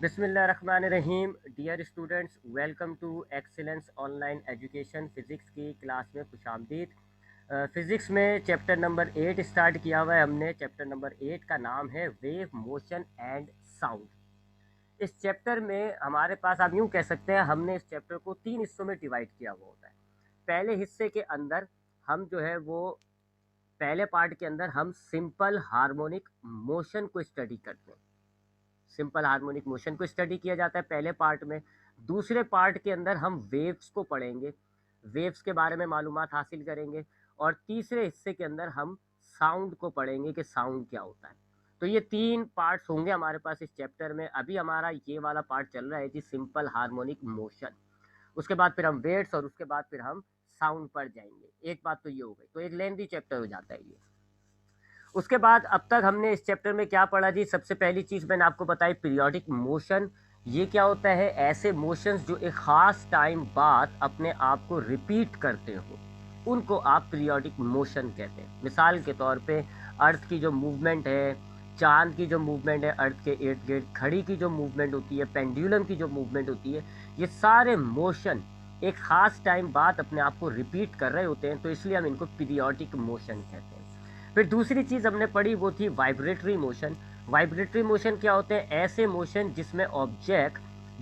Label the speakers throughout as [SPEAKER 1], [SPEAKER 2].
[SPEAKER 1] बिस्मिल्लाहिर्रहमानिर्रहीम। Dear students, welcome to excellence online education. Physics की class में खुशामदीद। फ़िज़िक्स में चैप्टर नंबर 8 स्टार्ट किया हुआ है हमने। चैप्टर नंबर 8 का नाम है वेव मोशन एंड साउंड। इस चैप्टर में हमारे पास आप यूँ कह सकते हैं, हमने इस चैप्टर को 3 हिस्सों में डिवाइड किया हुआ होता है। पहले हिस्से के अंदर हम जो है वो पहले पार्ट के अंदर हम सिंपल हार्मोनिक मोशन को स्टडी करते हैं। सिंपल हार्मोनिक मोशन को स्टडी किया जाता है पहले पार्ट में। दूसरे पार्ट के अंदर हम वेव्स को पढ़ेंगे, वेव्स के बारे में मालूमात हासिल करेंगे। और तीसरे हिस्से के अंदर हम साउंड को पढ़ेंगे कि साउंड क्या होता है। तो ये 3 पार्ट्स होंगे हमारे पास इस चैप्टर में। अभी हमारा ये वाला पार्ट चल रहा है जी, सिंपल हार्मोनिक मोशन। उसके बाद फिर हम वेव्स और उसके बाद फिर हम साउंड पढ़ जाएंगे। एक बात तो ये हो गई, तो एक लेंथी चैप्टर हो जाता है ये। उसके बाद अब तक हमने इस चैप्टर में क्या पढ़ा जी? सबसे पहली चीज़ मैंने आपको बताई पीरियोडिक मोशन। ये क्या होता है? ऐसे मोशंस जो एक ख़ास टाइम बाद अपने आप को रिपीट करते हो, उनको आप पीरियोडिक मोशन कहते हैं। मिसाल के तौर पे अर्थ की जो मूवमेंट है, चांद की जो मूवमेंट है अर्थ के इर्द गिर्द, घड़ी की जो मूवमेंट होती है, पेंडुलम की जो मूवमेंट होती है, ये सारे मोशन एक ख़ास टाइम बाद अपने आप को रिपीट कर रहे होते हैं, तो इसलिए हम इनको पीरियोडिक मोशन कहते हैं। फिर दूसरी चीज़ हमने पढ़ी वो थी वाइब्रेटरी मोशन। वाइब्रेटरी मोशन क्या होते हैं? ऐसे मोशन जिसमें ऑब्जेक्ट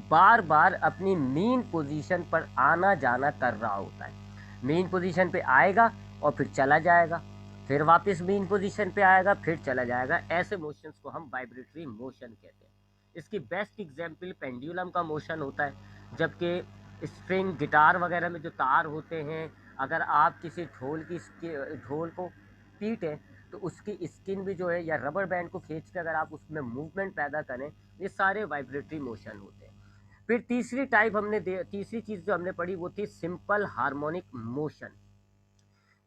[SPEAKER 1] बार बार अपनी मेन पोजीशन पर आना जाना कर रहा होता है। मेन पोजीशन पे आएगा और फिर चला जाएगा, फिर वापस मेन पोजीशन पे आएगा, फिर चला जाएगा। ऐसे मोशंस को हम वाइब्रेटरी मोशन कहते हैं। इसकी बेस्ट एग्जांपल पेंडुलम का मोशन होता है। जबकि स्ट्रिंग गिटार वगैरह में जो तार होते हैं, अगर आप किसी ढोल को पीटे तो उसकी स्किन भी जो है या रबर बैंड को खींच के अगर आप उसमें मूवमेंट पैदा करें, ये सारे वाइब्रेटरी मोशन होते हैं। फिर तीसरी चीज़ जो हमने पढ़ी वो थी सिंपल हार्मोनिक मोशन।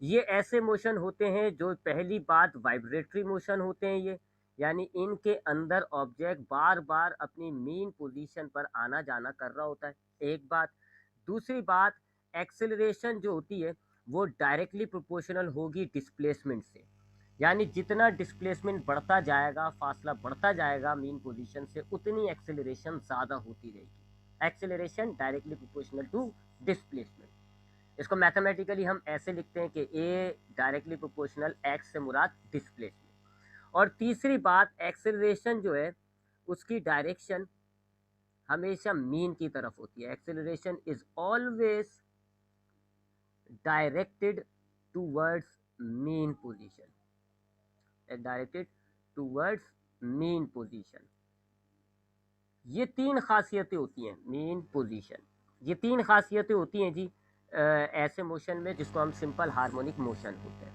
[SPEAKER 1] ये ऐसे मोशन होते हैं जो पहली बात वाइब्रेटरी मोशन होते हैं ये, यानी इनके अंदर ऑब्जेक्ट बार बार अपनी मेन पोजीशन पर आना जाना कर रहा होता है। एक बात। दूसरी बात, एक्सेलरेशन जो होती है वो डायरेक्टली प्रोपोर्शनल होगी डिस्प्लेसमेंट से। यानी जितना डिस्प्लेसमेंट बढ़ता जाएगा, फासला बढ़ता जाएगा मेन पोजीशन से, उतनी एक्सेलरेशन ज़्यादा होती रहेगी। Acceleration directly proportional to displacement. इसको मैथमेटिकली हम ऐसे लिखते हैं कि ए डायरेक्टली प्रोपोर्शनल एक्स से मुराद डिस्प्लेसमेंट। और तीसरी बात, एक्सेलरेशन जो है उसकी डायरेक्शन हमेशा मीन की तरफ होती है। Acceleration is always directed towards mean position, directed towards mean position. ये 3 खासियतें होती हैं मेन पोजीशन। ये 3 खासियतें होती हैं जी ऐसे मोशन में जिसको हम सिंपल हार्मोनिक मोशन होते हैं।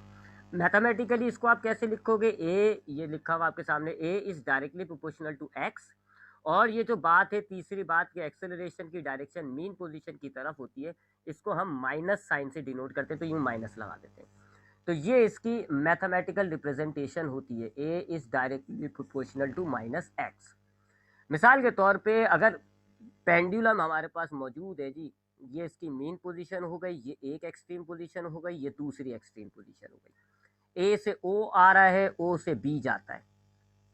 [SPEAKER 1] मैथमेटिकली इसको आप कैसे लिखोगे? ए, ये लिखा हुआ आपके सामने, A is directly proportional to x. और ये जो बात है, तीसरी बात कि एक्सेलरेशन की डायरेक्शन मीन पोजीशन की तरफ होती है, इसको हम माइनस साइन से डिनोट करते हैं, तो यूं माइनस लगा देते हैं। तो ये इसकी मैथमेटिकल रिप्रेजेंटेशन होती है, A is directly proportional to minus x. मिसाल के तौर पे अगर पेंडुलम हमारे पास मौजूद है जी, ये इसकी मेन पोजीशन हो गई, ये एक एक्सट्रीम पोजीशन हो गई, ये दूसरी एक्सट्रीम पोजीशन हो गई। ए से ओ आ रहा है, ओ से बी जाता है।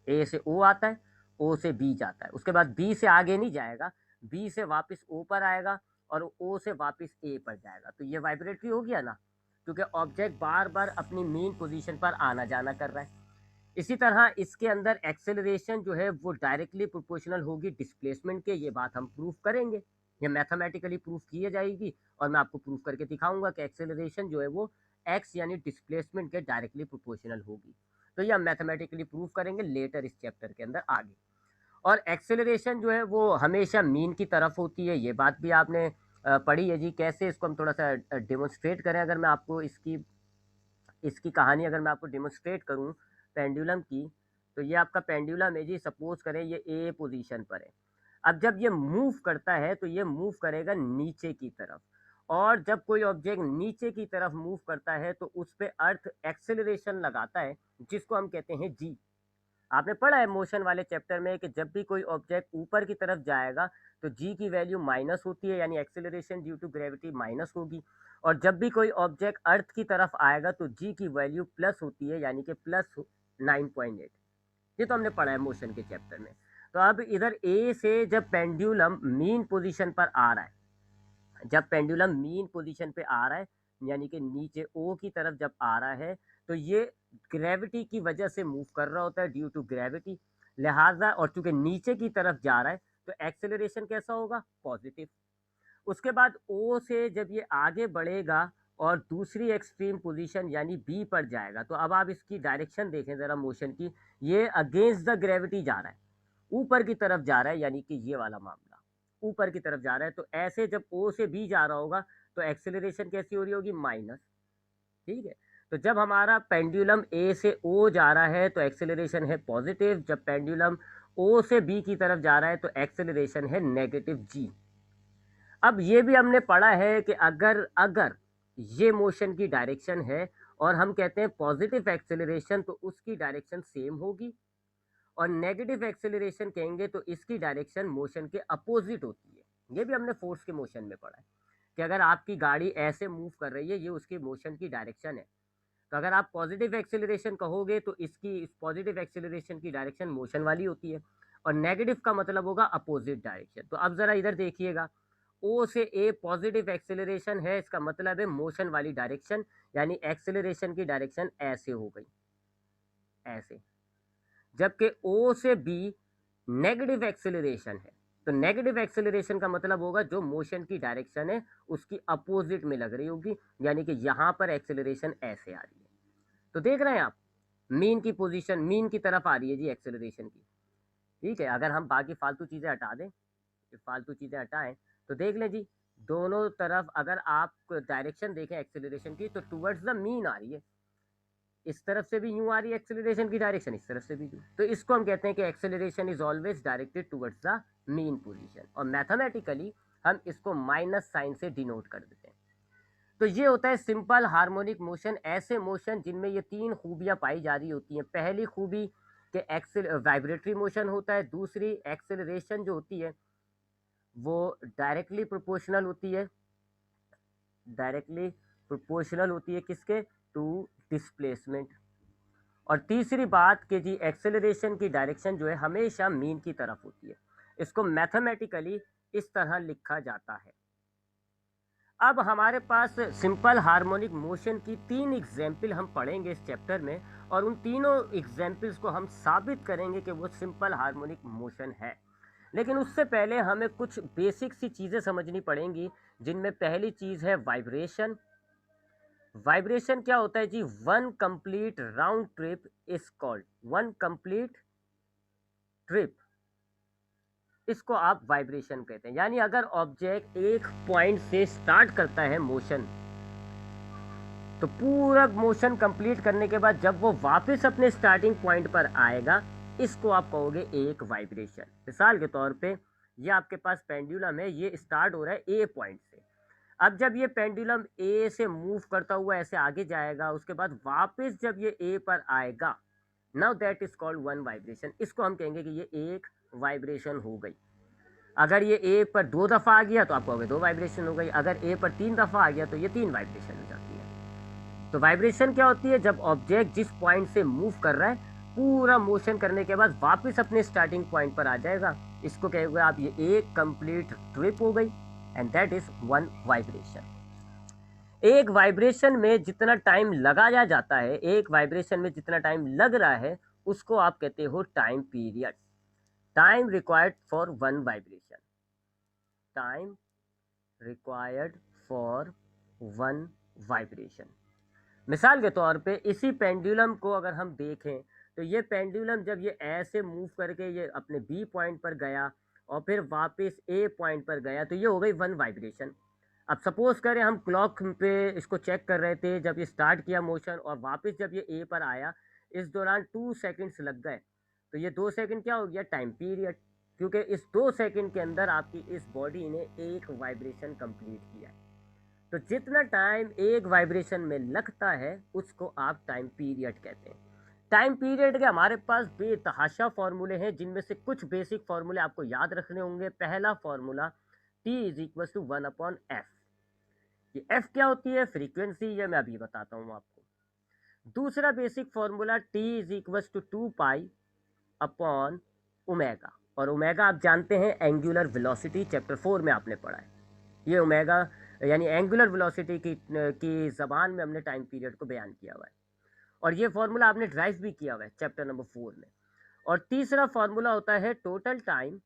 [SPEAKER 1] ए से ओ आता है, ओ से बी जाता है, उसके बाद बी से आगे नहीं जाएगा, बी से वापस ओ पर आएगा और ओ से वापस ए पर जाएगा। तो ये वाइब्रेटरी हो गया ना, क्योंकि ऑब्जेक्ट बार बार अपनी मेन पोजीशन पर आना जाना कर रहा है। इसी तरह इसके अंदर एक्सेलरेशन जो है वो डायरेक्टली प्रोपोर्शनल होगी डिस्प्लेसमेंट के। ये बात हम प्रूफ करेंगे, ये मैथमेटिकली प्रूफ की जाएगी और मैं आपको प्रूफ करके दिखाऊंगा कि एक्सेलरेशन जो है वो एक्स यानी डिस्प्लेसमेंट के डायरेक्टली प्रोपोर्शनल होगी। तो ये हम मैथमेटिकली प्रूफ करेंगे लेटर इस चैप्टर के अंदर आगे। और एक्सेलरेशन जो है वो हमेशा मीन की तरफ होती है, ये बात भी आपने पढ़ी है जी। कैसे, इसको हम थोड़ा सा डेमोन्स्ट्रेट करें। अगर मैं आपको इसकी इसकी कहानी अगर मैं आपको डेमोन्स्ट्रेट करूं पेंडुलम की, तो ये आपका पेंडुलम है जी। सपोज करें ये ए पोजीशन पर है। अब जब ये मूव करता है तो ये मूव करेगा नीचे की तरफ। और जब कोई ऑब्जेक्ट नीचे की तरफ मूव करता है तो उस पे अर्थ एक्सेलरेशन लगाता है, जिसको हम कहते हैं जी। आपने पढ़ा है मोशन वाले चैप्टर में कि जब भी कोई ऑब्जेक्ट ऊपर की तरफ जाएगा तो जी की वैल्यू माइनस होती है, यानी acceleration due to gravity minus होगी। और जब भी कोई ऑब्जेक्ट अर्थ की तरफ आएगा तो जी की वैल्यू प्लस होती है, यानी कि प्लस 9.8। ये तो हमने पढ़ा है मोशन के चैप्टर में। तो अब इधर ए से जब पेंडुलम मीन पोजीशन पर आ रहा है, जब पेंडुलम मीन पोजीशन पे आ रहा है यानी कि नीचे ओ की तरफ जब आ रहा है, तो ये ग्रेविटी की वजह से मूव कर रहा होता है, ड्यू टू ग्रेविटी। लिहाजा और चूंकि नीचे की तरफ जा रहा है तो एक्सेलरेशन कैसा होगा? पॉजिटिव। उसके बाद ओ से जब ये आगे बढ़ेगा और दूसरी एक्सट्रीम पोजीशन यानी बी पर जाएगा, तो अब आप इसकी डायरेक्शन देखें ज़रा मोशन की, ये अगेंस्ट द ग्रेविटी जा रहा है, ऊपर की तरफ जा रहा है, यानी कि ये वाला मामला ऊपर की तरफ जा रहा है। तो ऐसे जब ओ से बी जा रहा होगा तो एक्सेलरेशन कैसी हो रही होगी? माइनस। ठीक है, तो जब हमारा पेंडुलम ए से ओ जा रहा है तो एक्सेलरेशन है पॉजिटिव, जब पेंडुलम ओ से बी की तरफ जा रहा है तो एक्सेलरेशन है नेगेटिव जी। अब ये भी हमने पढ़ा है कि अगर अगर ये मोशन की डायरेक्शन है और हम कहते हैं पॉजिटिव एक्सेलरेशन, तो उसकी डायरेक्शन सेम होगी, और नेगेटिव एक्सेलरेशन कहेंगे तो इसकी डायरेक्शन मोशन के अपोजिट होती है। ये भी हमने फोर्स के मोशन में पढ़ा है कि अगर आपकी गाड़ी ऐसे मूव कर रही है, ये उसकी मोशन की डायरेक्शन है, तो अगर आप पॉजिटिव एक्सेलरेशन कहोगे तो इसकी इस पॉजिटिव एक्सेलरेशन की डायरेक्शन मोशन वाली होती है, और नेगेटिव का मतलब होगा अपोजिट डायरेक्शन। तो अब ज़रा इधर देखिएगा, ओ से ए पॉजिटिव एक्सेलरेशन है, इसका मतलब है मोशन वाली डायरेक्शन, यानी एक्सेलरेशन की डायरेक्शन ऐसे हो गई, ऐसे। जबकि ओ से बी नेगेटिव एक्सेलरेशन है, तो नेगेटिव एक्सेलरेशन का मतलब होगा जो मोशन की डायरेक्शन है उसकी अपोजिट में लग रही होगी, यानी कि यहाँ पर एक्सेलरेशन ऐसे आ रही है। तो देख रहे हैं आप, मीन की पोजीशन मीन की तरफ आ रही है जी एक्सेलरेशन की। ठीक है, अगर हम बाकी फालतू चीज़ें हटा दें, फालतू चीज़ें हटाएं, तो देख लें जी, दोनों तरफ अगर आप डायरेक्शन देखें एक्सेलरेशन की तो टूवर्ड्स द मीन आ रही है, इस तरफ से भी यूं आ रही है एक्सेलरेशन की डायरेक्शन, इस तरफ से भी यूं। तो इसको हम कहते हैं कि acceleration is always directed towards the mean position, और मैथमेटिकली हम इसको माइनस साइन से डिनोट कर देते हैं। तो ये होता है सिंपल हार्मोनिक मोशन, ऐसे मोशन जिनमें ये तीन खूबियां पाई जा रही होती हैं। पहली खूबी कि एक्सेल वाइब्रेटरी मोशन होता है, दूसरी एक्सेलरेशन जो होती है वो डायरेक्टली प्रोपोर्शनल होती है, डायरेक्टली प्रोपोर्शनल होती है किसके? To displacement. और तीसरी बात कि जी एक्सेलरेशन की डायरेक्शन जो है हमेशा मीन की तरफ होती है। इसको मैथमेटिकली इस तरह लिखा जाता है। अब हमारे पास सिंपल हार्मोनिक मोशन की तीन एग्जाम्पल हम पढ़ेंगे इस चैप्टर में, और उन तीनों एग्जाम्पल्स को हम साबित करेंगे कि वो सिंपल हार्मोनिक मोशन है। लेकिन उससे पहले हमें कुछ बेसिक सी चीज़ें समझनी पड़ेंगी, जिनमें पहली चीज़ है वाइब्रेशन। वाइब्रेशन क्या होता है जी? One complete round trip is called, one complete trip, इसको आप वाइब्रेशन कहते हैं। यानी अगर ऑब्जेक्ट एक पॉइंट से स्टार्ट करता है मोशन, तो पूरा मोशन कंप्लीट करने के बाद जब वो वापस अपने स्टार्टिंग पॉइंट पर आएगा, इसको आप कहोगे एक वाइब्रेशन। मिसाल के तौर पे ये आपके पास पेंडुलम है, ये स्टार्ट हो रहा है ए पॉइंट से। अब जब ये पेंडुलम ए से मूव करता हुआ ऐसे आगे जाएगा, उसके बाद वापस जब ये ए पर आएगा, now that is called one vibration. इसको हम कहेंगे कि ये एक वाइब्रेशन हो गई। अगर ये ए पर दो दफ़ा आ गया तो आप कहोगे दो वाइब्रेशन हो गई, अगर ए पर तीन दफ़ा आ गया तो ये तीन वाइब्रेशन हो जाती है। तो वाइब्रेशन क्या होती है? जब ऑब्जेक्ट जिस पॉइंट से मूव कर रहा है पूरा मोशन करने के बाद वापस अपने स्टार्टिंग पॉइंट पर आ जाएगा, इसको कहेंगे आप ये एक कंप्लीट ट्रिप हो गई, and that is one vibration. एक वाइब्रेशन में जितना टाइम लगाया जाता है, एक वाइब्रेशन में जितना टाइम लग रहा है, उसको आप कहते हो time period. Time required for one vibration, time required for one vibration. मिसाल के तौर पे इसी पेंडुलम को अगर हम देखें, तो ये पेंडुलम जब ये ऐसे मूव करके ये अपने बी पॉइंट पर गया और फिर वापस ए पॉइंट पर गया, तो ये हो गई वन वाइब्रेशन। अब सपोज करें हम क्लॉक पे इसको चेक कर रहे थे, जब ये स्टार्ट किया मोशन और वापस जब ये ए पर आया, इस दौरान 2 सेकंड्स लग गए, तो ये 2 सेकंड क्या हो गया? टाइम पीरियड, क्योंकि इस 2 सेकंड के अंदर आपकी इस बॉडी ने एक वाइब्रेशन कंप्लीट किया है। तो जितना टाइम एक वाइब्रेशन में लगता है उसको आप टाइम पीरियड कहते हैं। टाइम पीरियड के हमारे पास बेतहाशा फॉर्मूले हैं, जिनमें से कुछ बेसिक फॉर्मूले आपको याद रखने होंगे। पहला formula T is equal to 1/f। ये f क्या होती है? फ्रीक्वेंसी, ये मैं अभी बताता हूँ आपको। दूसरा basic formula T is equal to 2 pi upon omega. और ओमेगा आप जानते हैं एंगुलर वेलोसिटी, चैप्टर 4 में आपने पढ़ा है। ये ओमेगा यानी एंगुलर वेलोसिटी की ज़बान में हमने टाइम पीरियड को बयान किया हुआ है, और ये फॉर्मूला आपने ड्राइव भी किया हुआ है चैप्टर नंबर 4 में। और तीसरा फॉर्मूला होता है total time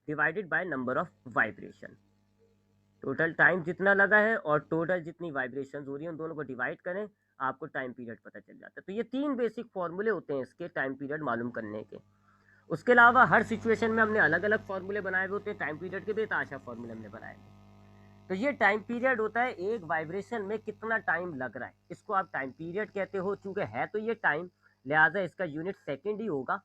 [SPEAKER 1] divided by number of vibration. Total time जितना लगा है और टोटल जितनी वाइब्रेशन हो रही है, उन दोनों को डिवाइड करें, आपको टाइम पीरियड पता चल जाता है। तो ये 3 बेसिक फॉर्मूले होते हैं इसके टाइम पीरियड मालूम करने के। उसके अलावा हर सिचुएशन में हमने अलग अलग फॉर्मूले बनाए हुए होते हैं टाइम पीरियड के, बेताशा फॉर्मूले हमने बनाए हुए। तो ये टाइम पीरियड होता है एक वाइब्रेशन में कितना टाइम लग रहा है, इसको आप टाइम पीरियड कहते हो। चूंकि है तो ये टाइम, लिहाजा इसका यूनिट सेकेंड ही होगा,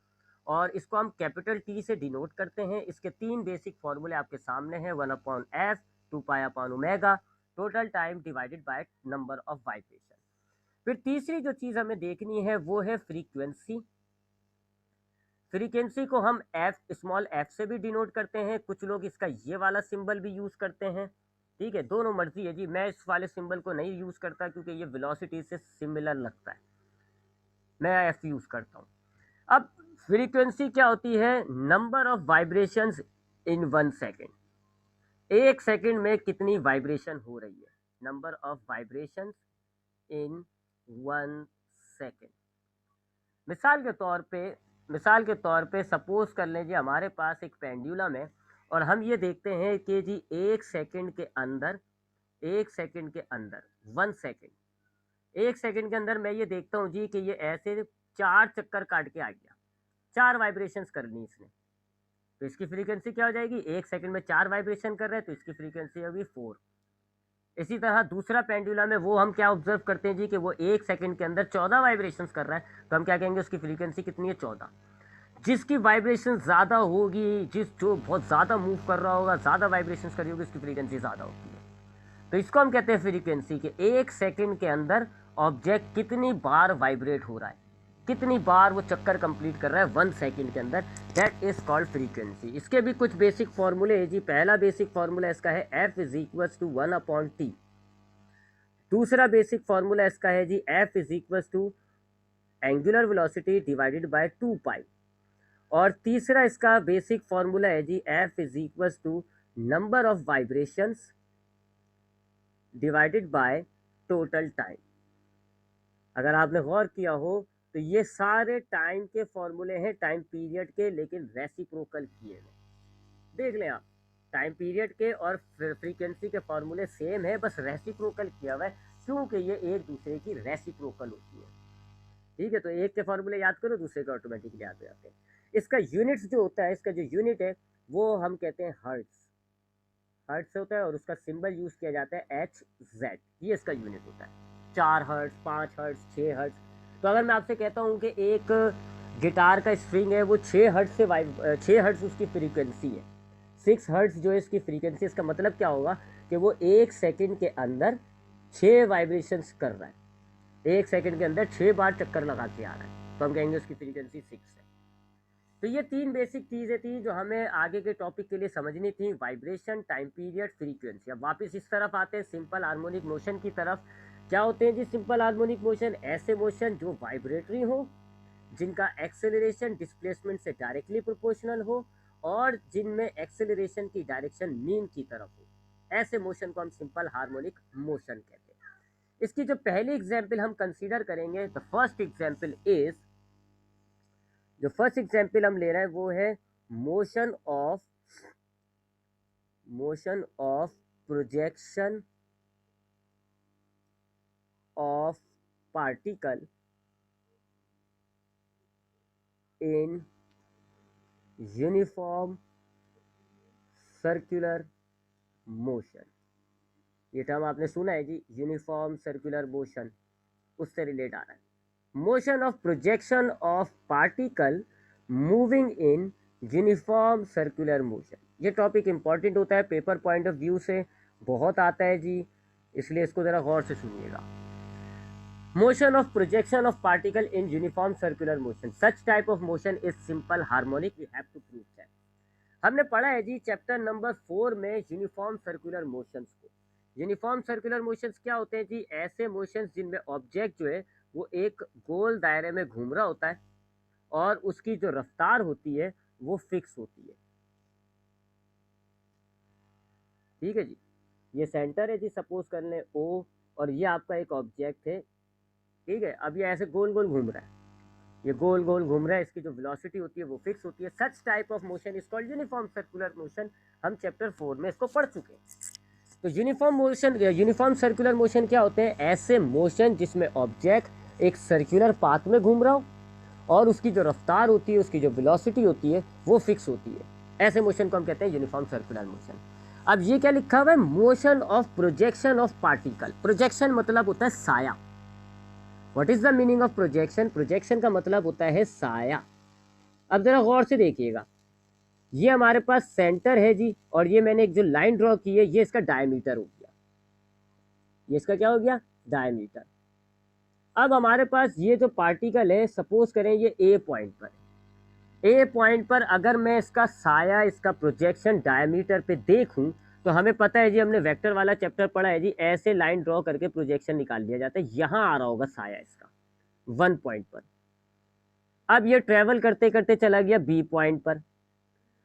[SPEAKER 1] और इसको हम कैपिटल टी से डिनोट करते हैं। इसके 3 बेसिक फॉर्मूले आपके सामने हैं, 1/f, 2π/ओमेगा, total time divided by number of vibration. फिर तीसरी जो चीज़ हमें देखनी है वो है फ्रीक्वेंसी। फ्रीक्वेंसी को हम एफ, स्मॉल एफ से भी डिनोट करते हैं, कुछ लोग इसका ये वाला सिंबल भी यूज़ करते हैं। ठीक है, दोनों मर्जी है जी। मैं इस वाले सिंबल को नहीं यूज़ करता क्योंकि ये वेलोसिटी से सिमिलर लगता है, मैं एफ यूज़ करता हूँ। अब फ्रीक्वेंसी क्या होती है? Number of vibrations in 1 second. एक सेकेंड में कितनी वाइब्रेशन हो रही है, number of vibrations in 1 second. मिसाल के तौर पे सपोज कर लें जी हमारे पास एक पेंडुलम है, और हम ये देखते हैं कि जी एक सेकंड के अंदर 1 सेकंड, एक सेकंड के अंदर मैं ये देखता हूँ जी कि ये ऐसे 4 चक्कर काट के आ गया, 4 वाइब्रेशंस कर ली इसने। तो इसकी फ्रीक्वेंसी क्या हो जाएगी? एक सेकंड में 4 वाइब्रेशन कर रहे हैं तो इसकी फ्रीक्वेंसी होगी 4। इसी तरह दूसरा पेंडुलम है, वो हम क्या ऑब्जर्व करते हैं जी कि वो एक सेकंड के अंदर 14 वाइब्रेशंस कर रहा है, तो हम क्या कहेंगे उसकी फ्रीक्वेंसी कितनी है? 14। जिसकी वाइब्रेशन ज़्यादा होगी, जो बहुत ज़्यादा मूव कर रहा होगा, ज़्यादा वाइब्रेशंस कर रही होगी, उसकी फ्रीक्वेंसी ज़्यादा होती है। तो इसको हम कहते हैं फ्रीक्वेंसी के एक सेकंड के अंदर ऑब्जेक्ट कितनी बार वाइब्रेट हो रहा है, कितनी बार वो चक्कर कंप्लीट कर रहा है 1 सेकंड के अंदर, दैट इज कॉल्ड फ्रीक्वेंसी। इसके भी कुछ बेसिक फॉर्मूले है जी। पहला बेसिक फॉर्मूला इसका है F is equal to 1/T। दूसरा बेसिक फॉर्मूला इसका है जी F is equal to angular velocity divided by 2π। और तीसरा इसका बेसिक फॉर्मूला है जी F is equal to number of vibrations divided by total time. अगर आपने गौर किया हो तो ये सारे टाइम के फॉर्मूले हैं, टाइम पीरियड के, लेकिन रेसिप्रोकल किए हुए। देख लें आप, टाइम पीरियड के और फ्रीक्वेंसी के फॉर्मूले सेम है, बस रेसिप्रोकल किया हुआ है, क्योंकि ये एक दूसरे की रेसिप्रोकल होती है। ठीक है, तो एक के फॉर्मूले याद करो, दूसरे के ऑटोमेटिकली याद हो जाते हैं। इसका यूनिट्स जो होता है, इसका जो यूनिट है वो हम कहते हैं हर्ट्ज। हर्ट्ज से होता है और उसका सिंबल यूज किया जाता है HZ, ये इसका यूनिट होता है। 4 हर्ट्ज, 5 हर्ट्ज, 6 हर्ट्ज। तो अगर मैं आपसे कहता हूँ कि एक गिटार का स्ट्रिंग है वो 6 हर्ट्ज से 6 हर्ट्ज उसकी फ्रीक्वेंसी है, 6 हर्ट्ज जो है इसकी फ्रीक्वेंसी, इसका मतलब क्या होगा कि वो एक सेकंड के अंदर 6 वाइब्रेशंस कर रहा है, एक सेकंड के अंदर 6 बार चक्कर लगा के आ रहा है, तो हम कहेंगे उसकी फ्रीक्वेंसी 6 है। तो ये 3 बेसिक चीज़ें थी जो हमें आगे के टॉपिक के लिए समझनी थी, वाइब्रेशन, टाइम पीरियड, फ्रीक्वेंसी। अब वापस इस तरफ आते हैं सिंपल हार्मोनिक मोशन की तरफ। क्या होते हैं जी सिंपल हार्मोनिक मोशन? ऐसे मोशन जो वाइब्रेटरी हो, जिनका एक्सेलरेशन डिस्प्लेसमेंट से डायरेक्टली प्रोपोर्शनल हो, और जिनमें एक्सेलरेशन की डायरेक्शन मीन की तरफ हो, ऐसे मोशन को हम सिंपल हार्मोनिक मोशन कहते हैं। इसकी जो पहली एग्जाम्पल हम कंसीडर करेंगे, द फर्स्ट एग्जाम्पल इज, जो फर्स्ट एग्जाम्पल हम ले रहे हैं वो है motion of projection of particle in uniform circular motion. ये टर्म आपने सुना है जी, यूनिफॉर्म सर्कुलर मोशन, उससे रिलेट आ रहा है। Motion of projection of particle moving in uniform circular motion. ये टॉपिक इंपॉर्टेंट होता है, पेपर पॉइंट ऑफ व्यू से बहुत आता है जी, इसलिए इसको ज़रा गौर से सुनिएगा। Motion of projection of particle in uniform circular motion, such type of motion is simple harmonic, we have to prove that. हमने पढ़ा है जी चैप्टर नंबर 4 में यूनिफॉर्म सर्कुलर मोशंस को। यूनिफॉर्म सर्कुलर मोशंस क्या होते हैं जी? ऐसे मोशंस जिनमें ऑब्जेक्ट जो है वो एक गोल दायरे में घूम रहा होता है, और उसकी जो रफ्तार होती है वो फिक्स होती है। ठीक है जी, ये सेंटर है जी, सपोज कर लें ओ, और ये आपका एक ऑब्जेक्ट है। ठीक है, अब ये ऐसे गोल गोल घूम रहा है, ये गोल गोल घूम रहा है, इसकी जो वेलोसिटी होती है वो फिक्स होती है। सच type of motion is called uniform circular motion. हम चैप्टर 4 में इसको पढ़ चुके हैं। तो uniform motion, uniform circular motion क्या होते हैं? ऐसे मोशन जिसमें ऑब्जेक्ट एक सर्कुलर पाथ में घूम रहा हो और उसकी जो रफ्तार होती है, उसकी जो वेलोसिटी होती है वो फिक्स होती है। ऐसे मोशन को हम कहते हैं यूनिफॉर्म सर्कुलर मोशन। अब ये क्या लिखा हुआ है? Motion of projection of particle. Projection मतलब होता है साया। What is the meaning of projection? Projection का मतलब होता है साया। अब जरा गौर से देखिएगा, ये हमारे पास सेंटर है जी, और ये मैंने एक जो लाइन ड्रॉ की है, ये इसका डायमीटर हो गया। ये इसका क्या हो गया? डायमीटर। अब हमारे पास ये जो पार्टिकल है, सपोज करें ये ए पॉइंट पर, ए पॉइंट पर अगर मैं इसका साया, इसका प्रोजेक्शन डायमीटर पे देखूं, तो हमें पता है जी, हमने वेक्टर वाला चैप्टर पढ़ा है जी, ऐसे लाइन ड्रॉ करके प्रोजेक्शन निकाल लिया जाता है। यहां आ रहा होगा साया इसका 1 पॉइंट पर। अब ये ट्रेवल करते करते चला गया बी पॉइंट पर।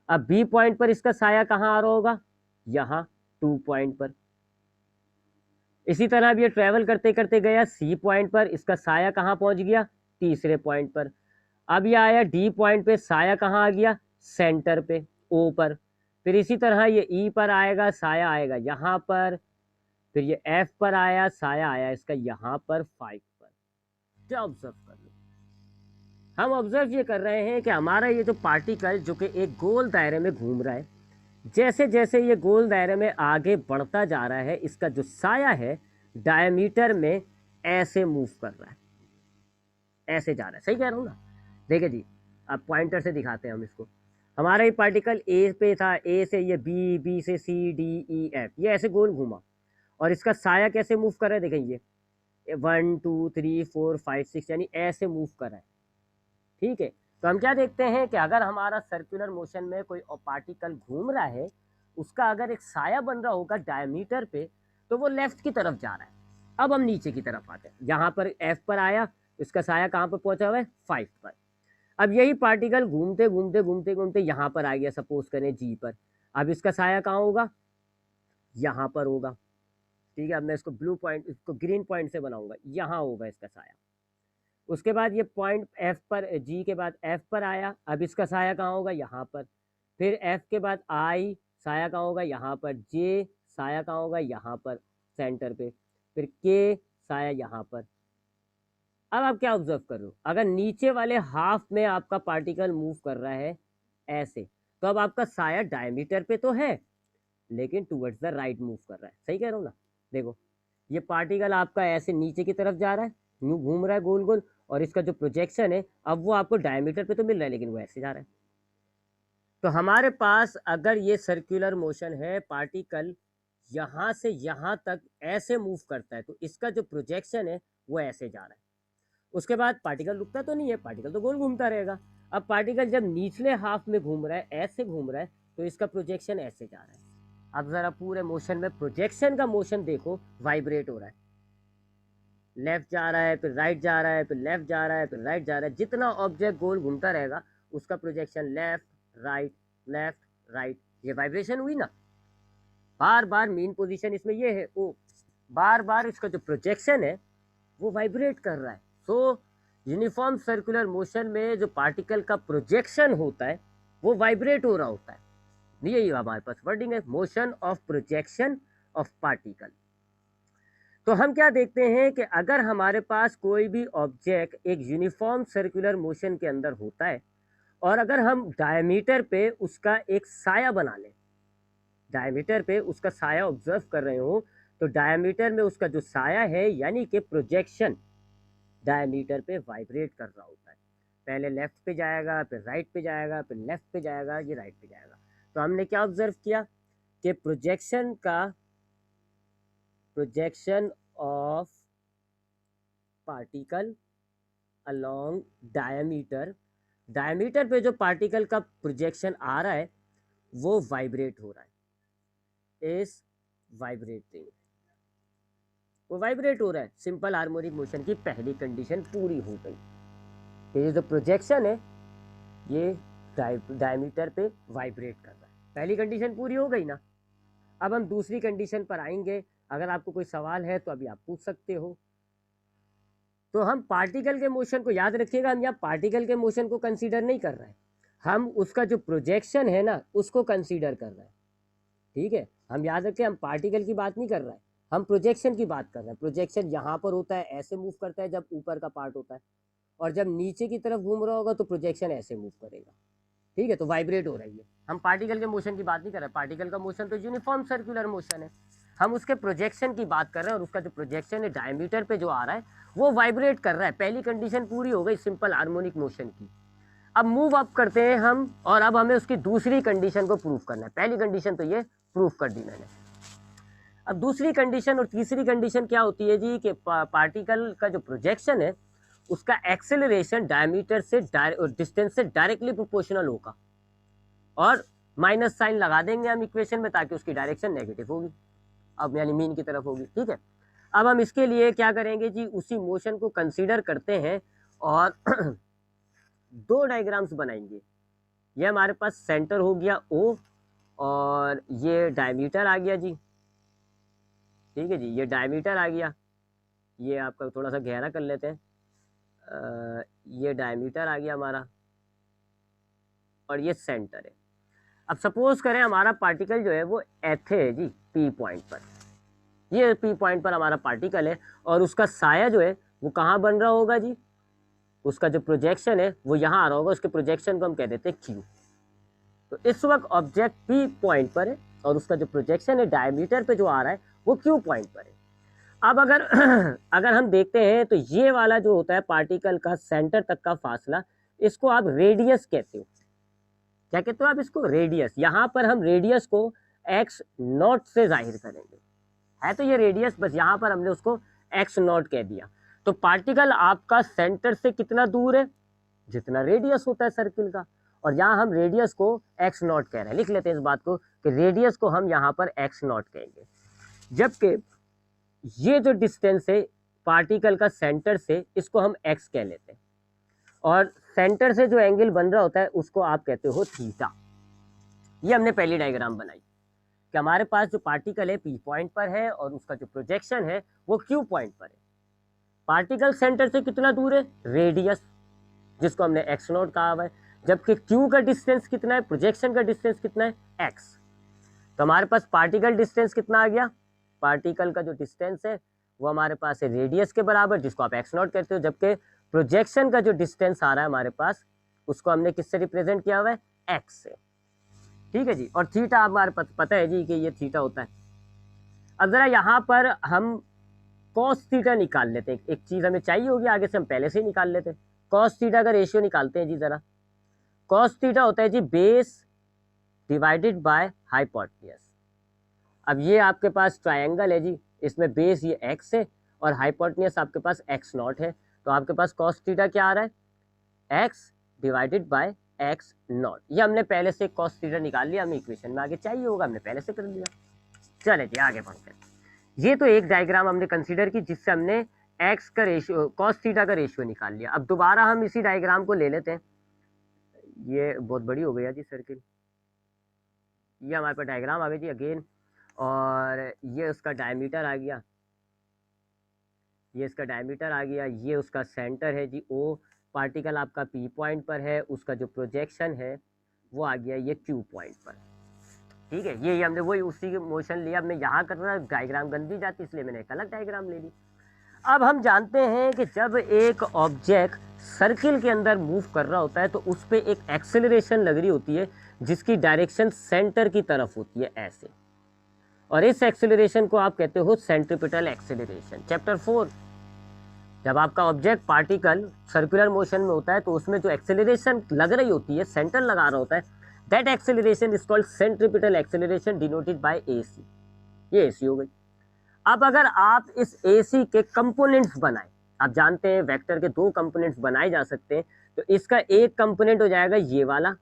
[SPEAKER 1] अब बी पॉइंट पर इसका साया कहाँ आ रहा होगा? यहाँ 2 पॉइंट पर। इसी तरह अब ये ट्रेवल करते करते गया सी पॉइंट पर, इसका साया कहाँ पहुंच गया? तीसरे पॉइंट पर। अब ये आया डी पॉइंट पे, साया कहाँ आ गया? सेंटर पे, ओ पर। फिर इसी तरह ये ई पर आएगा, साया आएगा यहाँ पर। फिर ये एफ पर आया, साया आया इसका यहाँ पर 5 पर। क्या ऑब्जर्व कर लो, हम ऑब्जर्व ये कर रहे हैं कि हमारा ये जो पार्टिकल जो कि एक गोल दायरे में घूम रहा है, जैसे जैसे ये गोल दायरे में आगे बढ़ता जा रहा है, इसका जो साया है डायमीटर में ऐसे मूव कर रहा है, ऐसे जा रहा है। सही कह रहा हूँ ना? देखिए जी, अब पॉइंटर से दिखाते हैं हम इसको। हमारा ये पार्टिकल ए पे था, ए से ये बी, बी से सी, डी, ई, एफ, ये ऐसे गोल घूमा, और इसका साया कैसे मूव कर रहा है? देखें ये 1 2 3 4 5 6, यानी ऐसे मूव कर रहा है। ठीक है, तो हम क्या देखते हैं कि अगर हमारा सर्कुलर मोशन में कोई पार्टिकल घूम रहा है, उसका अगर एक साया बन रहा होगा डायमीटर पे, तो वो लेफ्ट की तरफ जा रहा है। अब हम नीचे की तरफ आते हैं, यहाँ पर एफ पर आया, इसका साया कहाँ पर पहुंचा हुआ है? 5 पर। अब यही पार्टिकल घूमते घूमते घूमते घूमते यहाँ पर आ गया, सपोज करें जी पर। अब इसका साया कहाँ होगा? यहाँ पर होगा। ठीक है, अब मैं इसको ब्लू पॉइंट, इसको ग्रीन पॉइंट से बनाऊंगा, यहाँ होगा इसका साया। उसके बाद ये पॉइंट एफ पर, जी के बाद एफ पर आया, अब इसका साया कहाँ होगा? यहाँ पर। फिर एफ के बाद आई, साया कहाँ होगा? यहाँ पर। जे, साया कहाँ होगा? यहाँ पर सेंटर पे। फिर के, साया यहाँ पर। अब आप क्या ऑब्जर्व कर रहे हो? अगर नीचे वाले हाफ में आपका पार्टिकल मूव कर रहा है ऐसे, तो अब आपका साया डायमीटर पे तो है, लेकिन टुवर्ड्स द राइट मूव कर रहा है। सही कह रहा हूँ ना? देखो, ये पार्टिकल आपका ऐसे नीचे की तरफ जा रहा है, यूं घूम रहा है गोल गोल, और इसका जो प्रोजेक्शन है, अब वो आपको डायमीटर पे तो मिल रहा है, लेकिन वो ऐसे जा रहा है। तो हमारे पास अगर ये सर्कुलर मोशन है, पार्टिकल यहाँ से यहाँ तक ऐसे मूव करता है, तो इसका जो प्रोजेक्शन है वो ऐसे जा रहा है। उसके बाद पार्टिकल रुकता तो नहीं है, पार्टिकल तो गोल घूमता रहेगा। अब पार्टिकल जब निचले हाफ में घूम रहा है, ऐसे घूम रहा है, तो इसका प्रोजेक्शन ऐसे जा रहा है। अब जरा पूरे मोशन में प्रोजेक्शन का मोशन देखो, वाइब्रेट हो रहा है, लेफ्ट जा रहा है, फिर राइट जा रहा है, फिर लेफ्ट जा रहा है, फिर राइट जा रहा है। जितना ऑब्जेक्ट गोल घूमता रहेगा, उसका projection left right, left right, ये वाइब्रेशन हुई ना। बार बार मेन पोजीशन इसमें ये है ओ, बार बार इसका जो प्रोजेक्शन है वो वाइब्रेट कर रहा है। सो यूनिफॉर्म सर्कुलर मोशन में जो पार्टिकल का प्रोजेक्शन होता है वो वाइब्रेट हो रहा होता है। यही हमारे पास वर्डिंग है, motion of projection of particle. तो हम क्या देखते हैं कि अगर हमारे पास कोई भी ऑब्जेक्ट एक यूनिफॉर्म सर्कुलर मोशन के अंदर होता है, और अगर हम डायमीटर पे उसका एक साया बना लें, डायमीटर पे उसका साया ऑब्जर्व कर रहे हो, तो डायमीटर में उसका जो साया है यानी कि प्रोजेक्शन डायमीटर पे वाइब्रेट कर रहा होता है। पहले लेफ्ट पे जाएगा, फिर राइट पे जाएगा, फिर लेफ्ट पे जाएगा, ये राइट पे जाएगा। तो हमने क्या ऑब्जर्व किया कि projection of particle along diameter, diameter पे जो पार्टिकल का प्रोजेक्शन आ रहा है वो वाइब्रेट हो रहा है, इज वाइब्रेटिंग, वो वाइब्रेट हो रहा है। सिंपल हार्मोनिक मोशन की पहली कंडीशन पूरी हो गई। तो ये जो प्रोजेक्शन है ये डायमीटर पे वाइब्रेट कर रहा है। पहली कंडीशन पूरी हो गई ना। अब हम दूसरी कंडीशन पर आएंगे। अगर आपको कोई सवाल है तो अभी आप पूछ सकते हो। तो हम पार्टिकल के मोशन को याद रखिएगा, हम यहाँ पार्टिकल के मोशन को कंसीडर नहीं कर रहे हैं, हम उसका जो प्रोजेक्शन है ना उसको कंसीडर कर रहे हैं। ठीक है, हम याद रखें, हम पार्टिकल की बात नहीं कर रहे हैं, हम प्रोजेक्शन की बात कर रहे हैं। प्रोजेक्शन यहाँ पर होता है, ऐसे मूव करता है जब ऊपर का पार्ट होता है, और जब नीचे की तरफ घूम रहा होगा तो प्रोजेक्शन ऐसे मूव करेगा। ठीक है, तो वाइब्रेट हो रही है। हम पार्टिकल के मोशन की बात नहीं कर रहे। पार्टिकल का मोशन तो यूनिफॉर्म सर्कुलर मोशन है, हम उसके प्रोजेक्शन की बात कर रहे हैं, और उसका जो प्रोजेक्शन है डायमीटर पे जो आ रहा है वो वाइब्रेट कर रहा है। पहली कंडीशन पूरी हो गई सिंपल हार्मोनिक मोशन की। अब मूव अप करते हैं हम, और अब हमें उसकी दूसरी कंडीशन को प्रूव करना है। पहली कंडीशन तो ये प्रूव कर दी मैंने। अब दूसरी कंडीशन और तीसरी कंडीशन क्या होती है जी, कि पार्टिकल का जो प्रोजेक्शन है उसका एक्सेलरेशन डायमीटर से डिस्टेंस से डायरेक्टली प्रोपोर्शनल होगा, और माइनस साइन लगा देंगे हम इक्वेशन में ताकि उसकी डायरेक्शन नेगेटिव होगी, अब यानी मीन की तरफ होगी। ठीक है, अब हम इसके लिए क्या करेंगे जी, उसी मोशन को कंसीडर करते हैं और दो डायग्राम्स बनाएंगे। ये हमारे पास सेंटर हो गया O, और ये डायमीटर आ गया जी। ठीक है जी, ये डायमीटर आ गया, ये आपका थोड़ा सा गहरा कर लेते हैं। ये डायमीटर आ गया हमारा, और ये सेंटर है। अब सपोज करें हमारा पार्टिकल जो है वो ऐथे है जी, P पॉइंट पर। ये P पॉइंट पर हमारा पार्टिकल है, और उसका साया जो है वो कहाँ बन रहा होगा जी, उसका जो प्रोजेक्शन है वो यहाँ आ रहा होगा, उसके प्रोजेक्शन को हम कह देते हैं Q। तो इस वक्त ऑब्जेक्ट P पॉइंट पर है, और उसका जो प्रोजेक्शन है डायमीटर पे जो आ रहा है वो Q पॉइंट पर है। अब अगर अगर हम देखते हैं तो ये वाला जो होता है पार्टिकल का सेंटर तक का फासला, इसको आप रेडियस कहते हो। क्या कहते हो आप इसको? रेडियस। यहाँ पर हम रेडियस को x नॉट से जाहिर करेंगे, है तो ये रेडियस, बस यहाँ पर हमने उसको x नॉट कह दिया। तो पार्टिकल आपका सेंटर से कितना दूर है? जितना रेडियस होता है सर्किल का, और यहाँ हम रेडियस को x नॉट कह रहे हैं। लिख लेते हैं इस बात को कि रेडियस को हम यहाँ पर x नॉट कहेंगे, जबकि ये जो डिस्टेंस है पार्टिकल का सेंटर से, इसको हम x कह लेते हैं, और सेंटर से जो एंगल बन रहा होता है उसको आप कहते हो थीटा। ये हमने पहली डायग्राम बनाई कि हमारे पास जो पार्टिकल है P पॉइंट पर है, और उसका जो प्रोजेक्शन है वो Q पॉइंट पर है। पार्टिकल सेंटर से कितना दूर है? रेडियस, जिसको हमने x नॉट कहा हुआ है, जबकि Q का डिस्टेंस कितना है, प्रोजेक्शन का डिस्टेंस कितना है, x। तो हमारे पास पार्टिकल डिस्टेंस कितना आ गया? पार्टिकल का जो डिस्टेंस है वो हमारे पास है रेडियस के बराबर, जिसको आप x नॉट कहते हो, जबकि प्रोजेक्शन का जो डिस्टेंस आ रहा है हमारे पास, उसको हमने किससे रिप्रेजेंट किया हुआ है? x से। ठीक है जी, और थीटा हमारे पास पता है जी कि ये थीटा होता है। अब जरा यहाँ पर हम कॉस थीटा निकाल लेते हैं। एक चीज हमें चाहिए होगी, आगे से हम पहले से ही निकाल लेते हैं। कॉस थीटा का रेशियो निकालते हैं जी जरा। कॉस थीटा होता है जी बेस डिवाइडेड बाय हाइपोटेन्यूज। अब ये आपके पास ट्रायंगल है जी, इसमें बेस ये x है और हाइपोटेन्यूज आपके पास x नॉट है, तो आपके पास कॉस थीटा क्या आ रहा है? x divided by x not. ये हमने पहले से कॉस थीटा निकाल लिया, हमें इक्वेशन में आगे चाहिए होगा, हमने पहले से कर लिया। चले जी आगे बढ़ते हैं। ये तो एक डायग्राम हमने कंसीडर की जिससे हमने x का रेशियो, कॉस थीटा का रेशियो निकाल लिया। अब दोबारा हम इसी डायग्राम को ले लेते हैं। ये बहुत बड़ी हो गई जी सर्किल। ये हमारे पास डायग्राम आ गई जी अगेन, और ये उसका डायमीटर आ गया, ये इसका डायमीटर आ गया, ये उसका सेंटर है जी O। पार्टिकल आपका P पॉइंट पर है, उसका जो प्रोजेक्शन है वो आ गया ये Q पॉइंट पर। ठीक है, ये हमने वही उसी मोशन लिया। अब मैं यहाँ कर रहा, डायग्राम गंदी जाती इसलिए मैंने एक अलग डायग्राम ले ली। अब हम जानते हैं कि जब एक ऑब्जेक्ट सर्किल के अंदर मूव कर रहा होता है तो उस पर एक एक्सेलरेशन लग रही होती है जिसकी डायरेक्शन सेंटर की तरफ होती है ऐसे, और इस एक्सेलरेशन को आप कहते हो सेंट्रीपिटल एक्सेलरेशन। चैप्टर 4, जब आपका ऑब्जेक्ट पार्टिकल सर्कुलर मोशन में होता है तो उसमें जो एक्सेलरेशन लग रही होती है, सेंटर लगा रहा होता है, that acceleration is called centripetal acceleration denoted by AC। ये AC हो गई। अब अगर आप इस AC के कंपोनेंट्स बनाएं, आप जानते हैं वेक्टर के दो कंपोनेंट्स बनाए जा सकते हैं, तो इसका एक कंपोनेंट हो जाएगा ये वाला,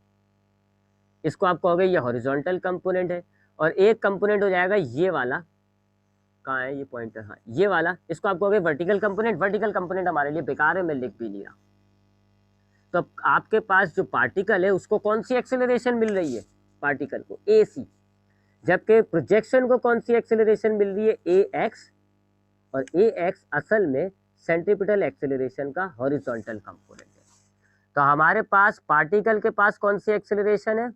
[SPEAKER 1] इसको आप कहोगे ये हॉरिजॉन्टल कंपोनेंट है, और एक कंपोनेंट हो जाएगा ये वाला, कहाँ है ये पॉइंटर, हाँ ये वाला, इसको आप कहोगे वर्टिकल कंपोनेंट। वर्टिकल कंपोनेंट हमारे लिए बेकार है, मैं लिख भी नहीं रहा। तो अब आपके पास जो पार्टिकल है उसको कौन सी एक्सेलरेशन मिल रही है, पार्टिकल को AC, जबकि प्रोजेक्शन को कौन सी एक्सेलरेशन मिल रही है, AX, और AX असल में सेंट्रीपिटल एक्सेलरेशन का हॉरिजॉन्टल कंपोनेंट है। तो हमारे पास पार्टिकल के पास कौन सी एक्सेलरेशन है,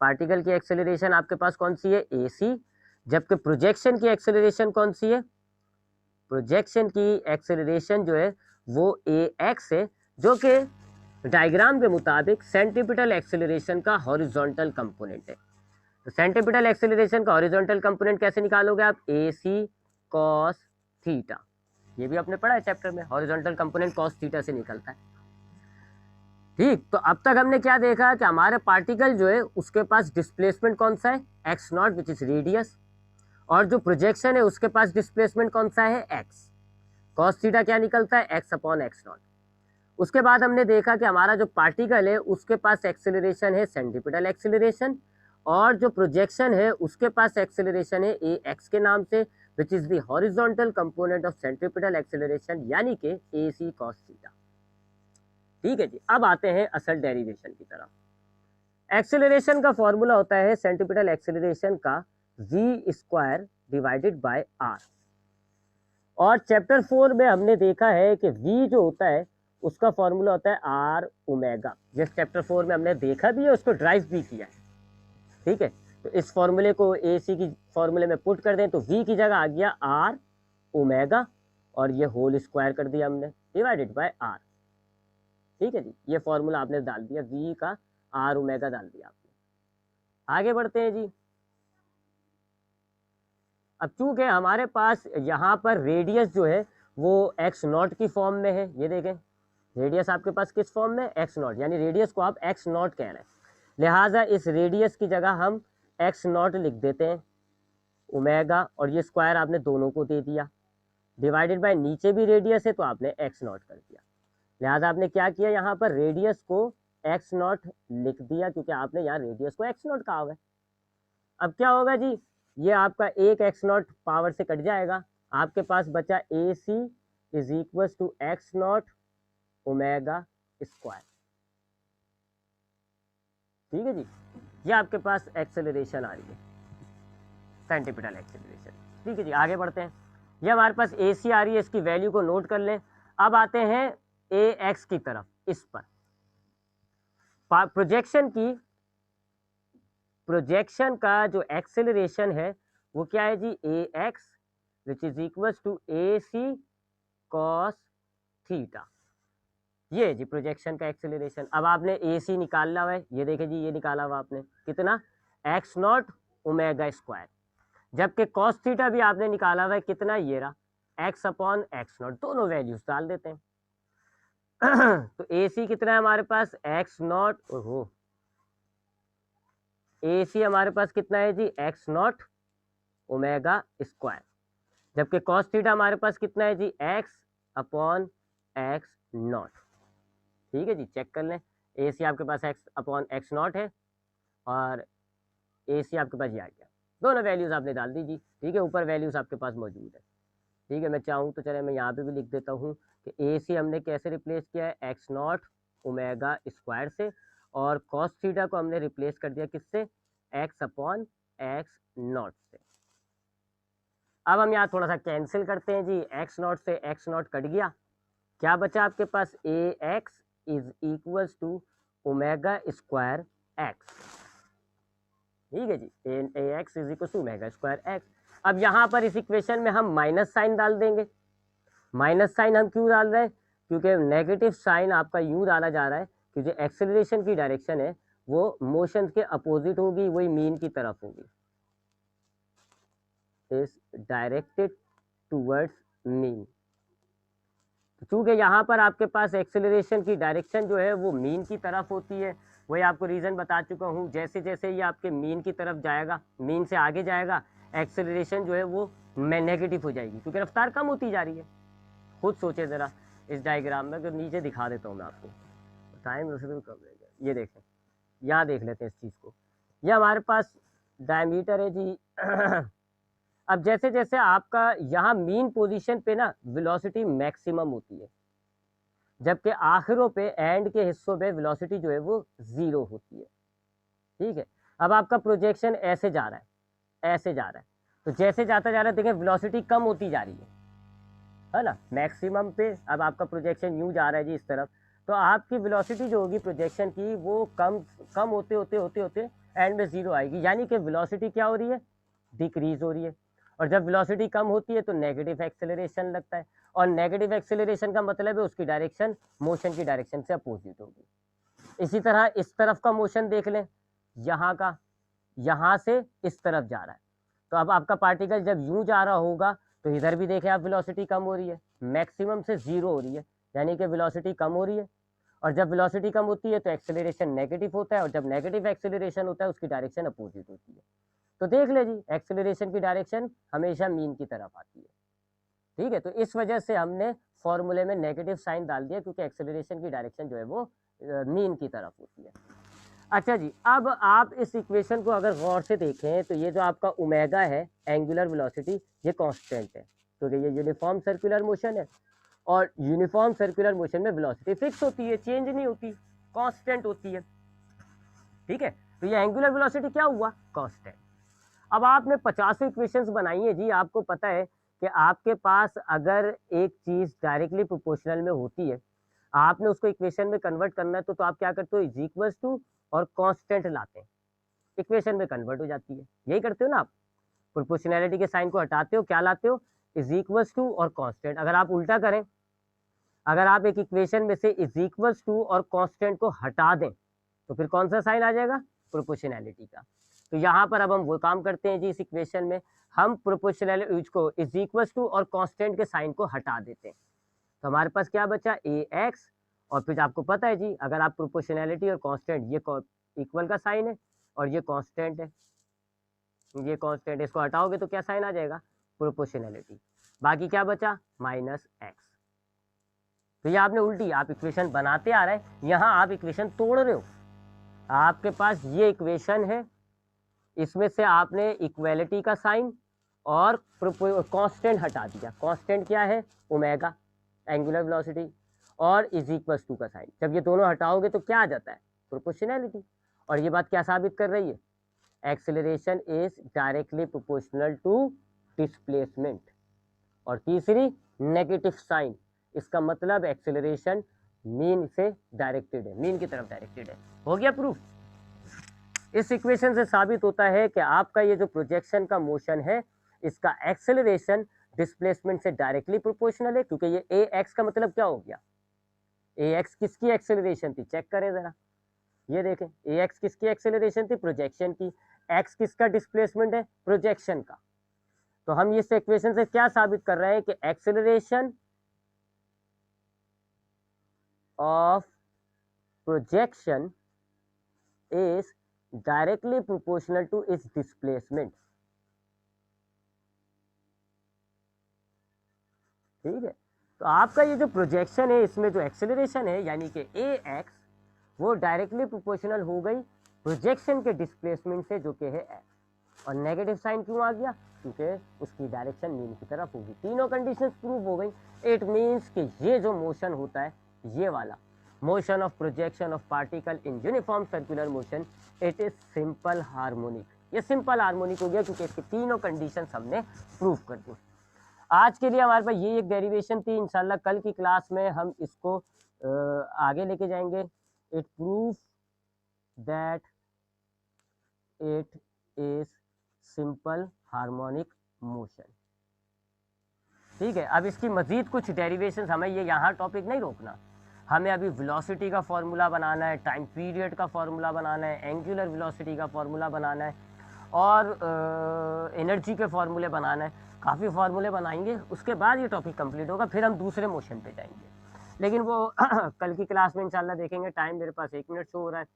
[SPEAKER 1] पार्टिकल की एक्सेलरेशन आपके पास कौन सी है, AC, जबकि प्रोजेक्शन की एक्सेलरेशन कौन सी है, प्रोजेक्शन की एक्सेलरेशन जो है वो AX है, जो कि डायग्राम के मुताबिक सेंट्रीपिटल एक्सेलरेशन का हॉरिजॉन्टल कंपोनेंट है। तो सेंट्रीपिटल एक्सेलरेशन का हॉरिजॉन्टल कंपोनेंट कैसे निकालोगे आप, AC cos थीटा, ये भी आपने पढ़ा है चैप्टर में, हॉरिजॉन्टल कंपोनेंट cos थीटा से निकलता है। ठीक, तो अब तक हमने क्या देखा कि हमारे पार्टिकल जो है उसके पास डिस्प्लेसमेंट कौन सा है, x0 विच इज रेडियस, और जो प्रोजेक्शन है उसके पास डिस्प्लेसमेंट कौन सा है, x। cos थीटा क्या निकलता है, x अपॉन x0। उसके बाद हमने देखा कि हमारा जो पार्टिकल है उसके पास एक्सेलरेशन है सेंट्रीपिटल एक्सेलरेशन, और जो प्रोजेक्शन है उसके पास एक्सेलरेशन है AX के नाम से, which is the horizontal component of centripetal acceleration, यानी कि AC cos थीटा। ठीक है जी, अब आते हैं असल डेरिवेशन की तरफ। एक्सेलरेशन का फॉर्मूला होता है सेंट्रीपिटल एक्सेलरेशन का v² डिवाइडेड बाय r, और चैप्टर 4 में हमने देखा है कि v जो होता है उसका फॉर्मूला होता है r ओमेगा, जिस चैप्टर 4 में हमने देखा भी है, उसको ड्राइव भी किया है। ठीक है, तो इस फॉर्मूले को AC की फॉर्मूले में पुट कर दें तो v की जगह आ गया r ओमेगा, और ये होल स्क्वायर कर दिया हमने डिवाइडेड बाय r। ठीक है जी, ये फॉर्मूला आपने डाल दिया, v का r ओमेगा डाल दिया आपने। आगे बढ़ते हैं जी। अब चूंकि हमारे पास यहाँ पर रेडियस जो है वो x0 की फॉर्म में है, ये देखें रेडियस आपके पास किस फॉर्म में, x0, यानी रेडियस को आप x0 कह रहे हैं, लिहाजा इस रेडियस की जगह हम x0 लिख देते हैं ओमेगा, और ये स्क्वायर आपने दोनों को दे दिया, डिवाइडेड बाय नीचे भी रेडियस है तो आपने x0 कर दिया, लिहाजा आपने क्या किया, यहाँ पर रेडियस को x0 लिख दिया, क्योंकि आपने यहाँ रेडियस को x0 कहा हुआ है। अब क्या होगा जी, ये आपका एक x0 पावर से कट जाएगा, आपके पास बचा AC is equal to x0 omega square. ठीक है जी, ये आपके पास एक्सेलरेशन आ रही है, सेंट्रीपिटल एक्सेलरेशन। ठीक है जी, आगे बढ़ते हैं। ये हमारे पास AC आ रही है, इसकी वैल्यू को नोट कर लें। अब आते हैं AX की तरफ, इस पर प्रोजेक्शन का जो एक्सेलरेशन है वो क्या है जी, AX which is equal to AC cos theta, ये जी प्रोजेक्शन का एक्सेलरेशन। अब आपने AC निकालना है, ये देखें जी, ये निकाला हुआ आपने कितना, x0 ओमेगा स्क्वायर, जबकि cos थीटा भी आपने निकाला हुआ है कितना, ये रहा x अपॉन x0, दोनों वैल्यूज डाल देते हैं। तो AC कितना है हमारे पास, x0, ओहो, AC हमारे पास कितना है जी, x0 ओमेगा स्क्वायर, जबकि cos थीटा हमारे पास कितना है जी, x अपॉन x0। ठीक है जी, चेक कर लें, AC आपके पास x अपॉन x0 है, और AC आपके पास ये आ गया, दोनों वैल्यूज आपने डाल दी जी। ठीक है, ऊपर वैल्यूज आपके पास मौजूद है। ठीक है, मैं चाहूँ तो चले मैं यहाँ पे भी लिख देता हूँ कि AC हमने कैसे रिप्लेस किया है, x0 ओमेगा स्क्वायर से, और cos थीटा को हमने रिप्लेस कर दिया किससे, x अपॉन x0 से। अब हम यहाँ थोड़ा सा कैंसिल करते हैं जी, x0 से x0 कट गया, क्या बचा आपके पास, AX is equal to omega square x। ठीक है जी, AX is equal to omega square x। अब यहाँ पर इस इक्वेशन में हम माइनस साइन डाल देंगे। माइनस साइन हम क्यों डाल रहे हैं, क्योंकि नेगेटिव साइन आपका यूँ डाला जा रहा है कि जो एक्सेलरेशन की डायरेक्शन है वो मोशन के अपोजिट होगी, वही मीन की तरफ होगी, इज डायरेक्टेड टूवर्ड्स मीन। चूँकि यहाँ पर आपके पास एक्सेलरेशन की डायरेक्शन जो है वो मीन की तरफ होती है, वही आपको रीज़न बता चुका हूँ, जैसे जैसे ये आपके मीन की तरफ जाएगा, मीन से आगे जाएगा, एक्सेलरेशन जो है वो नेगेटिव हो जाएगी, क्योंकि रफ्तार कम होती जा रही है। खुद सोचे ज़रा इस डायग्राम में, अगर नीचे दिखा देता हूँ मैं आपको, टाइम वैसे तो कम रहेगा, ये देखें, यहाँ देख लेते हैं इस चीज़ को, ये हमारे पास डायमीटर है जी। अब जैसे जैसे आपका यहाँ मीन पोजीशन पे ना वेलोसिटी मैक्सिमम होती है, जबकि आखिरों पे एंड के हिस्सों पे वेलोसिटी जो है वो 0 होती है। ठीक है, अब आपका प्रोजेक्शन ऐसे जा रहा है, ऐसे जा रहा है, तो जैसे जाता जा रहा है देखें वेलोसिटी कम होती जा रही है ना, मैक्सिमम पे अब आपका प्रोजेक्शन यूँ जा रहा है जी इस तरफ, तो आपकी वेलोसिटी जो होगी प्रोजेक्शन की वो कम कम होते होते होते होते एंड में 0 आएगी, यानी कि वेलोसिटी क्या हो रही है, डिक्रीज हो रही है। और जब वेलोसिटी कम होती है तो नेगेटिव एक्सेलरेशन लगता है, और नेगेटिव एक्सेलरेशन का मतलब है उसकी डायरेक्शन मोशन की डायरेक्शन से अपोजिट होगी। इसी तरह इस तरफ का मोशन देख लें, यहाँ का, यहाँ से इस तरफ जा रहा है, तो अब आपका पार्टिकल जब यूं जा रहा होगा तो इधर भी देखें आप वेलोसिटी कम हो रही है, मैक्सिमम से 0 हो रही है, यानी कि वेलोसिटी कम हो रही है। और जब वेलोसिटी कम होती है तो एक्सेलरेशन नेगेटिव होता है, और जब नेगेटिव एक्सेलरेशन होता है उसकी डायरेक्शन अपोजिट होती है। तो देख ले जी, एक्सेलरेशन की डायरेक्शन हमेशा मीन की तरफ आती है। ठीक है, तो इस वजह से हमने फॉर्मूले में नेगेटिव साइन डाल दिया, क्योंकि एक्सेलरेशन की डायरेक्शन जो है वो मीन की तरफ होती है। अच्छा जी, अब आप इस इक्वेशन को अगर गौर से देखें तो ये जो आपका ओमेगा है, एंगुलर वेलोसिटी, ये कांस्टेंट है, क्योंकि ये यूनिफॉर्म सर्कुलर मोशन है, और यूनिफॉर्म सर्कुलर मोशन में वेलोसिटी फिक्स होती है, चेंज नहीं होती, कांस्टेंट होती है। ठीक है, तो ये एंगुलर वेलोसिटी क्या हुआ, कांस्टेंट। अब आपने 50 इक्वेशंस बनाई है जी, आपको पता है कि आपके पास अगर एक चीज़ डायरेक्टली प्रोपोर्शनल में होती है, आपने उसको इक्वेशन में कन्वर्ट करना है, तो आप क्या करते हो, इज इक्वल्स टू और कांस्टेंट लाते हैं, इक्वेशन में कन्वर्ट हो जाती है। यही करते हो ना आप, प्रोपोर्शनैलिटी के साइन को हटाते हो, क्या लाते हो, इज इक्वल्स टू और कांस्टेंट। अगर आप उल्टा करें, अगर आप एक इक्वेशन में से इज इक्वल्स टू और कांस्टेंट को हटा दें तो फिर कौन सा साइन आ जाएगा, प्रोपोर्शनैलिटी का। तो यहाँ पर अब हम वो काम करते हैं जी, इस इक्वेशन में हम प्रोपोर्शनैलिटी को इज इक्वल्स टू और कांस्टेंट के साइन को हटा देते हैं, तो हमारे पास क्या बचा, ए एक्स, और फिर आपको पता है जी अगर आप प्रोपोर्शनैलिटी और कांस्टेंट, ये इक्वल का साइन है और ये कांस्टेंट है, ये कांस्टेंट, इसको हटाओगे तो क्या साइन आ जाएगा, प्रोपोर्शनैलिटी। बाकी क्या बचा, माइनस एक्स। तो ये आपने उल्टी, आप इक्वेशन बनाते आ रहे हैं, यहाँ आप इक्वेशन तोड़ रहे हो। आपके पास ये इक्वेशन है, इसमें से आपने इक्वेलिटी का साइन और कांस्टेंट हटा दिया। कांस्टेंट क्या है, ओमेगा, एंगुलर वेलोसिटी, और इज इक्वल्स टू का साइन। जब ये दोनों हटाओगे तो क्या आ जाता है, प्रोपोर्शनैलिटी। और ये बात क्या साबित कर रही है, acceleration is directly proportional to displacement. और तीसरी नेगेटिव साइन, इसका मतलब एक्सेलरेशन मीन से डायरेक्टेड है, मीन की तरफ डायरेक्टेड है। हो गया प्रूफ। इस इक्वेशन से साबित होता है कि आपका ये जो प्रोजेक्शन का मोशन है, इसका एक्सेलरेशन डिस्प्लेसमेंट से डायरेक्टली प्रोपोर्शनल है, क्योंकि ये ए एक्स का मतलब क्या हो गया, ए एक्स किसकी एक्सेलरेशन थी, चेक करें जरा, ये देखें, ए एक्स किसकी एक्सेलरेशन थी, प्रोजेक्शन की, एक्स किसका डिस्प्लेसमेंट है, प्रोजेक्शन का। तो हम इस इक्वेशन से क्या साबित कर रहे हैं कि acceleration of projection is directly proportional to its displacement. ठीक है, तो आपका ये जो प्रोजेक्शन है, इसमें जो एक्सेलरेशन है यानी कि ए एक्स, वो डायरेक्टली प्रोपोर्शनल हो गई प्रोजेक्शन के डिस्प्लेसमेंट से, जो कि है एक्स। और नेगेटिव साइन क्यों आ गया, क्योंकि उसकी डायरेक्शन मीन की तरफ होगी। तीनों कंडीशंस प्रूव हो गई। इट मीन्स कि ये जो मोशन होता है, ये वाला motion of projection of particle in uniform circular motion, it is simple harmonic. ये सिंपल हार्मोनिक हो गया क्योंकि इसके तीनों कंडीशंस हमने प्रूव कर दी। आज के लिए हमारे पास ये एक डेरिवेशन थी, इंशाल्लाह कल की क्लास में हम इसको आगे लेके जाएंगे। It prove that it is simple harmonic motion. ठीक है, अब इसकी मजीद कुछ डेरिवेशन, हमें ये यहाँ टॉपिक नहीं रोकना, हमें अभी वेलोसिटी का फॉर्मूला बनाना है, टाइम पीरियड का फॉर्मूला बनाना है, एंगुलर वेलोसिटी का फॉर्मूला बनाना है, और एनर्जी के फॉर्मूले बनाना है। काफ़ी फार्मूले बनाएंगे, उसके बाद ये टॉपिक कंप्लीट होगा, फिर हम दूसरे मोशन पे जाएंगे। लेकिन वो कल की क्लास में इंशाल्लाह देखेंगे। टाइम मेरे पास 1 मिनट शो हो रहा है,